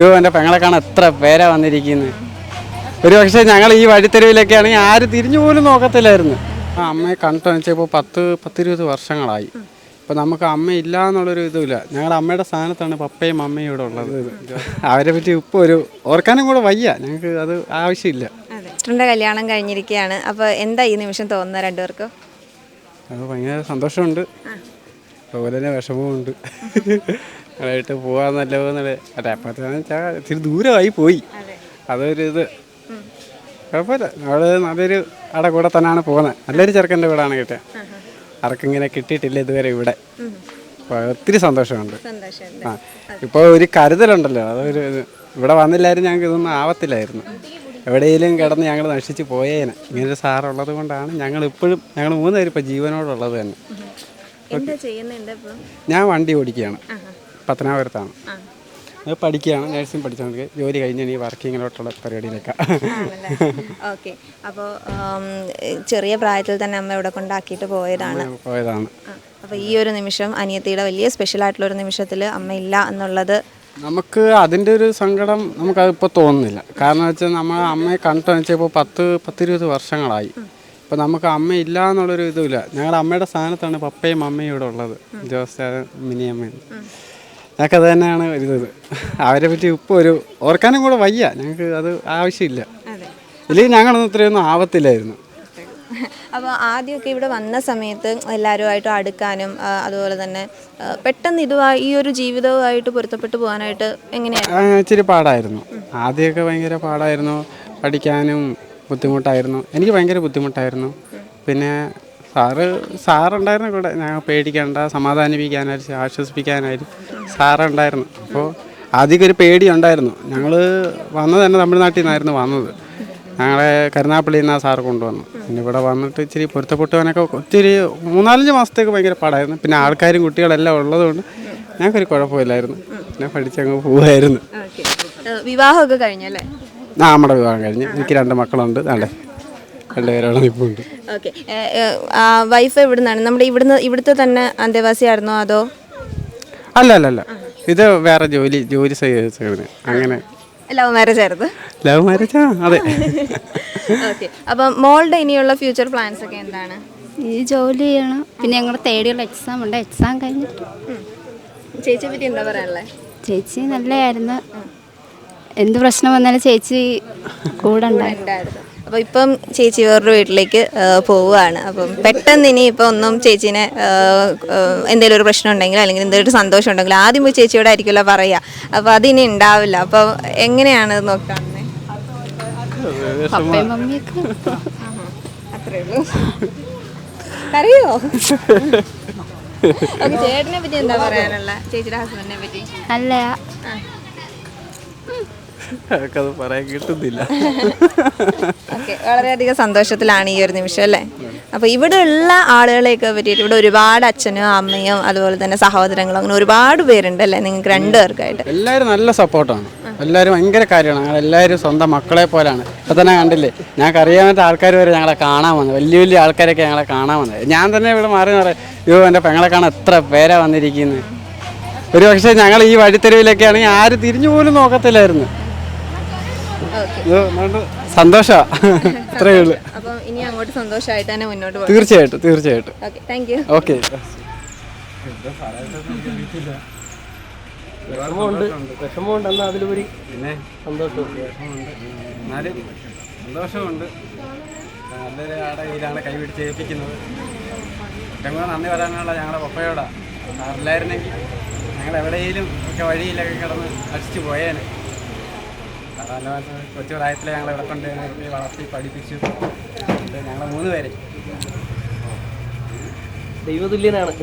എൻ്റെ പെങ്ങളെ കാണാൻ എത്ര പേരാ വന്നിരിക്കുന്നത്. ഒരു പക്ഷേ ഞങ്ങൾ ഈ വഴിത്തെരുവിലൊക്കെ ആണെങ്കിൽ ആരും തിരിഞ്ഞു പോലും നോക്കത്തില്ലായിരുന്നു. അമ്മയെ കണ്ടിട്ട് വെച്ചപ്പോൾ 10-20 വർഷങ്ങളായി. ഇപ്പം നമുക്ക് അമ്മയില്ല എന്നുള്ളൊരു ഇതുമില്ല. ഞങ്ങളുടെ അമ്മയുടെ സ്ഥാനത്താണ് പപ്പയും അമ്മയും ഇവിടെ ഉള്ളത്. അവരെ പറ്റി ഇപ്പോൾ ഒരു ഓർക്കാനും കൂടെ വയ്യ. ഞങ്ങൾക്ക് അത് ആവശ്യമില്ല. സിസ്റ്ററിൻ്റെ കല്യാണം കഴിഞ്ഞിരിക്കുകയാണ്. അപ്പോൾ എന്താ ഈ നിമിഷം തോന്നുന്നത് രണ്ടുപേർക്കും? അത് ഭയങ്കര സന്തോഷമുണ്ട്, അതുപോലെ തന്നെ വിഷമമുണ്ട്. ഞങ്ങളായിട്ട് പോകാമെന്നല്ലോ എന്നല്ലേ. അതെ, അപ്പോഴത്തേന്ന് വെച്ചാൽ ഇത്തിരി ദൂരമായി പോയി. അതൊരു ഇത് കുഴപ്പമില്ല. ഞങ്ങൾ നല്ലൊരു അവിടെ കൂടെ തന്നെയാണ് പോകുന്നത്. നല്ലൊരു ചെറുക്കൻ്റെ വീടാണ് കിട്ടുക. ആർക്കിങ്ങനെ കിട്ടിയിട്ടില്ല ഇതുവരെ ഇവിടെ. അപ്പോൾ ഒത്തിരി സന്തോഷമുണ്ട്. ആ, ഇപ്പോൾ ഒരു കരുതലുണ്ടല്ലോ, അതൊരു ഇവിടെ വന്നില്ലായിരുന്നു ഞങ്ങൾക്ക് ഇതൊന്നും ആവത്തില്ലായിരുന്നു. എവിടെയെങ്കിലും കിടന്ന് ഞങ്ങൾ നശിച്ച് പോയേനെ. ഇങ്ങനൊരു സാറുള്ളത് കൊണ്ടാണ് ഞങ്ങൾ 3 പേരും ഇപ്പോൾ ജീവനോടുള്ളത് തന്നെ. ഞാൻ വണ്ടി ഓടിക്കുകയാണ്, പത്തനാപുരത്താണ്. അത് പഠിക്കുകയാണ്, നഴ്സിംഗ് പഠിച്ചുകൊണ്ട് ജോലി കഴിഞ്ഞ് ഇനി വർക്കിങ്ങിലോട്ടുള്ള പരിപാടിയിലേക്കാണ്. ഓക്കെ. അപ്പോൾ ചെറിയ പ്രായത്തിൽ തന്നെ അമ്മ ഇവിടെ കൊണ്ടാക്കിയിട്ട് പോയതാണ്. അപ്പോൾ ഈ ഒരു നിമിഷം അനിയത്തിയുടെ വലിയ സ്പെഷ്യലായിട്ടുള്ളൊരു നിമിഷത്തിൽ അമ്മയില്ല എന്നുള്ളത് നമുക്ക് അതിൻ്റെ ഒരു സങ്കടം നമുക്കതിപ്പോൾ തോന്നുന്നില്ല. കാരണം വെച്ചാൽ നമ്മൾ അമ്മയെ കണ്ടിട്ട് വെച്ചപ്പോൾ 10-20 വർഷങ്ങളായി. ഇപ്പം നമുക്ക് അമ്മയില്ല എന്നുള്ളൊരു ഇതുമില്ല. ഞങ്ങളുടെ അമ്മയുടെ സ്ഥാനത്താണ് പപ്പയും അമ്മയും ഇവിടെ ഉള്ളത്, ജോസ് മിനിയമ്മയും. ഞങ്ങൾക്കത് തന്നെയാണ് ഇത്. അവരെ പറ്റി ഇപ്പോൾ ഒരു ഓർക്കാനും കൂടെ വയ്യ. ഞങ്ങൾക്ക് അത് ആവശ്യമില്ല. ഇല്ലെങ്കിൽ ഞങ്ങളൊന്നും ഇത്രയൊന്നും ആവത്തില്ലായിരുന്നു. അപ്പോൾ ആദ്യമൊക്കെ ഇവിടെ വന്ന സമയത്ത് എല്ലാവരുമായിട്ടും അടുക്കാനും അതുപോലെ തന്നെ പെട്ടെന്ന് ഈ ഒരു ജീവിതവുമായിട്ട് പൊരുത്തപ്പെട്ടു പോകാനായിട്ട് എങ്ങനെയാണ്? ഇച്ചിരി പാടായിരുന്നു. ആദ്യമൊക്കെ ഭയങ്കര പാടായിരുന്നു. പഠിക്കാനും ബുദ്ധിമുട്ടായിരുന്നു. എനിക്ക് ഭയങ്കര ബുദ്ധിമുട്ടായിരുന്നു. പിന്നെ സാറുണ്ടായിരുന്നു കൂടെ. ഞങ്ങൾ പേടിക്കേണ്ട, സമാധാനിപ്പിക്കാനായിട്ട്, ആശ്വസിപ്പിക്കാനായിട്ട് സാറുണ്ടായിരുന്നു. അപ്പോൾ ആദ്യമൊക്കെ ഒരു പേടിയുണ്ടായിരുന്നു. ഞങ്ങൾ വന്നത് തന്നെ തമിഴ്നാട്ടിൽ നിന്നായിരുന്നു വന്നത്. ഞങ്ങളെ കരുനാപ്പള്ളിയിൽ നിന്നാണ് സാറ് കൊണ്ടുവന്നു. പിന്നെ ഇവിടെ വന്നിട്ട് ഇച്ചിരി പൊരുത്തപ്പെട്ടുവാനൊക്കെ ഒത്തിരി 3-4 മാസത്തേക്ക് ഭയങ്കര പാടായിരുന്നു. പിന്നെ ആൾക്കാരും കുട്ടികളെല്ലാം ഉള്ളതുകൊണ്ട് ഞങ്ങൾക്കൊരു കുഴപ്പമില്ലായിരുന്നു. പിന്നെ പഠിച്ചങ്ങ് പോവുമായിരുന്നു. വിവാഹമൊക്കെ കഴിഞ്ഞല്ലേ? നമ്മുടെ വിവാഹം കഴിഞ്ഞ് എനിക്ക് 2 മക്കളുണ്ട്. 2 പേരോളം ഇപ്പോൾ ഉണ്ട്. ഓക്കെ. വൈഫ് എവിടെ നിന്നാണ്? നമ്മുടെ ഇവിടുത്തെ തന്നെ അന്തേവാസിയായിരുന്നോ അതോ? അല്ല, ഇത് വേറെ ജോലി അങ്ങനെ. ലവ് മാരേജ് ആയിരുന്നു? ലവ് മാരേജാ, അതെ. ഓക്കെ. അപ്പം മോളുടെ ഇനിയുള്ള ഫ്യൂച്ചർ പ്ലാൻസ് ഒക്കെ എന്താണ്? ഈ ജോലി ചെയ്യണം. പിന്നെ ഞങ്ങൾ തേർഡ് എക്സാം ഉണ്ട്. എക്സാം കഴിഞ്ഞിട്ട്. ചേച്ചിയെ പറ്റി എന്താ പറയാനുള്ളത്? ചേച്ചി നല്ലതായിരുന്നു. എന്ത് പ്രശ്നം വന്നാലും ചേച്ചി കൂടെ ഉണ്ടായിരുന്നു. അപ്പോൾ ഇപ്പം ചേച്ചി വേറൊരു വീട്ടിലേക്ക് പോവുകയാണ്. അപ്പം പെട്ടെന്ന് ഇനി ഇപ്പോൾ ഒന്നും ചേച്ചീനെ എന്തെങ്കിലും ഒരു പ്രശ്നം ഉണ്ടെങ്കിൽ അല്ലെങ്കിൽ എന്തെങ്കിലും ഒരു സന്തോഷം ഉണ്ടെങ്കിൽ ആദ്യം പോയി ചേച്ചിയോടെ ആയിരിക്കുമല്ലോ പറയുക. അപ്പോൾ അതിനി ഉണ്ടാവില്ല. അപ്പോൾ എങ്ങനെയാണ് നോക്കാറുള്ളത്? പപ്പയും മമ്മിയൊക്കെ അത്രേ ഉള്ളൂ. അറിയോ? ഓക്കെ. ചേട്ടനെ പറ്റി എന്താ പറയാനുള്ള? ചേച്ചിയുടെ ഹസ്ബൻഡിനെ പറ്റി നല്ല അത് പറയാൻ കിട്ടുന്നില്ല. ഓക്കെ. വളരെയധികം സന്തോഷത്തിലാണ് ഈ ഒരു നിമിഷം അല്ലേ? അപ്പോൾ ഇവിടെ ഉള്ള ആളുകളെയൊക്കെ പറ്റിയിട്ട് ഇവിടെ ഒരുപാട് അച്ഛനും അമ്മയും അതുപോലെ തന്നെ സഹോദരങ്ങളും അങ്ങനെ ഒരുപാട് പേരുണ്ട് അല്ലേ നിങ്ങൾക്ക് 2 പേർക്കായിട്ട്? എല്ലാവരും നല്ല സപ്പോർട്ടാണ്. എല്ലാവരും ഭയങ്കര കാര്യമാണ്. ഞങ്ങൾ എല്ലാവരും സ്വന്തം മക്കളെ പോലാണ്. ഇപ്പം തന്നെ കണ്ടില്ലേ, ഞങ്ങൾക്ക് അറിയാവുന്ന ആൾക്കാർ വരെ ഞങ്ങളെ കാണാൻ വന്നത്. വലിയ ആൾക്കാരൊക്കെ ഞങ്ങളെ കാണാൻ വന്നത്. ഞാൻ തന്നെ ഇവിടെ മാറി പറയും, എൻ്റെ പെങ്ങളെ കാണാൻ എത്ര പേരാ വന്നിരിക്കുന്നത്. ഒരു പക്ഷേ ഞങ്ങൾ ഈ വഴിത്തെരുവിലൊക്കെ ആണെങ്കിൽ ആരും തിരിഞ്ഞു പോലും നോക്കത്തില്ലായിരുന്നു. സന്തോഷമാണ്, അത്രയേ ഉള്ളൂ. അപ്പം ഇനി അങ്ങോട്ട് സന്തോഷമായിട്ട് തന്നെ മുന്നോട്ട് പോകും. തീർച്ചയായിട്ടും. Okay, thank you. ഓക്കെ. വിഷമമുണ്ട്, എന്നാൽ അതിലുപരി പിന്നെ സന്തോഷമുണ്ട്. നല്ലൊരു കയ്യിലാണ് കൈപിടിച്ച് ഏൽപ്പിക്കുന്നത്. ഏറ്റവും കൂടുതൽ നന്ദി പറയാനുള്ള ഞങ്ങളുടെ പപ്പയോടാണ്. സാറില്ലായിരുന്നെങ്കിൽ ഞങ്ങൾ എവിടെയെങ്കിലും ഒക്കെ വഴിയിലൊക്കെ കിടന്ന് നശിച്ചു പോയേനെ. കൊച്ചു പ്രായത്തിൽ ഞങ്ങൾ ഇവിടെ കൊണ്ട് വളർത്തി പഠിപ്പിച്ചു. ഞങ്ങൾ 3 പേരെ ദൈവതുല്യനാണ്.